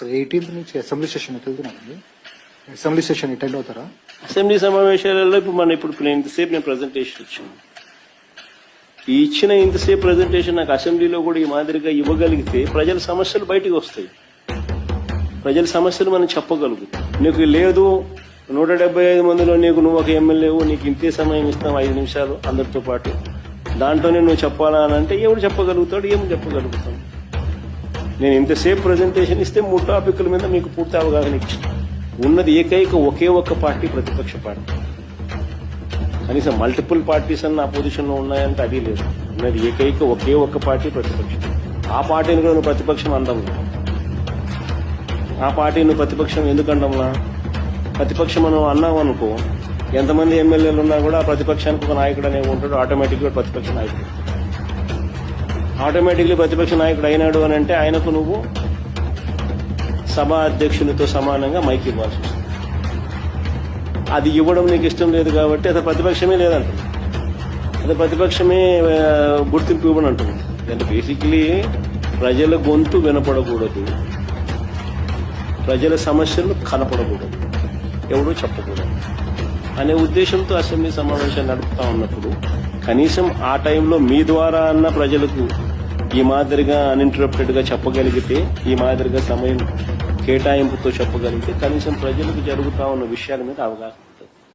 So 18th నుంచి assembly session వెళ్తున్నానండి. Assembly session attend అవుతారా? అసెంబ్లీ సమావేశాలలో ఇప్పుడు నేను ఇంతసేపు ప్రజెంటేషన్ ఇచ్చాను. ఈ ఇచ్చిన ఇంతసేపు ప్రజెంటేషన్ నాకు అసెంబ్లీలో కూడా ఈ మాదిరిగా ఇవ్వగలిగితే ప్రజల సమస్యలు బయటకు వస్తాయి. ప్రజల సమస్యలు మనం చెప్పగలుగుతాం. నీకు లేదు 175 మందిలో నువ్వు ఒక ఎమ్మెల్యేవు, నీకు ఇంతే సమయం ఇస్తాం 5 నిమిషాలు అందరితో పాటు, దాంట్లోనే నువ్వు చెప్పాలా అని అంటే ఎవడు చెప్పగలుగుతాడు? ఏమి చెప్పగలుగుతాం? నేను ఇంతసేపు ప్రజెంటేషన్ ఇస్తే 3 టాపిక్ల మీద మీకు పూర్తి అవగాహన ఇచ్చిన. ఉన్నది ఒకే ఒక్క పార్టీ, ప్రతిపక్ష పార్టీ. కనీసం మల్టిపుల్ పార్టీస్ అన్న అపోజిషన్ లో ఉన్నాయంటే అది లేదు. ఉన్నది ఒకే ఒక్క పార్టీ, ప్రతిపక్షం. ఆ పార్టీని కూడా నువ్వు ప్రతిపక్షం అందంలా. ఆ పార్టీని నువ్వు ప్రతిపక్షం ఎందుకు అండంలా? ప్రతిపక్షం మనం అన్నాం అనుకో, ఎంతమంది ఎమ్మెల్యేలు ఉన్నా కూడా ప్రతిపక్షానికి ఒక నాయకుడు అనేవి ఉంటాడు. ఆటోమేటిక్గా ప్రతిపక్ష నాయకుడు. ఆటోమేటిక్లీ ప్రతిపక్ష నాయకుడు అయినాడు అని అంటే ఆయనకు నువ్వు సభా అధ్యక్షునితో సమానంగా మైక్ ఇవ్వాల్సి వస్తుంది. అది ఇవ్వడం నీకు ఇష్టం లేదు కాబట్టి అది ప్రతిపక్షమే లేదంటుంది. అది ప్రతిపక్షమే గుర్తింపు ఇవ్వని అంటుంది. అంటే బేసిక్లీ ప్రజల గొంతు వినపడకూడదు, ప్రజల సమస్యలు కనపడకూడదు, ఎవడూ చెప్పకూడదు అనే ఉద్దేశంతో అసెంబ్లీ సమావేశాలు నడుపుతా ఉన్నప్పుడు కనీసం ఆ టైంలో మీ ద్వారా అన్న ప్రజలకు ఈ మాదిరిగా అన్ఇంటరప్టెడ్ గా చెప్పగలిగితే, ఈ మాదిరిగా సమయం కేటాయింపుతో చెప్పగలిగితే కనీసం ప్రజలకు జరుగుతా ఉన్న విషయాల మీద అవగాహన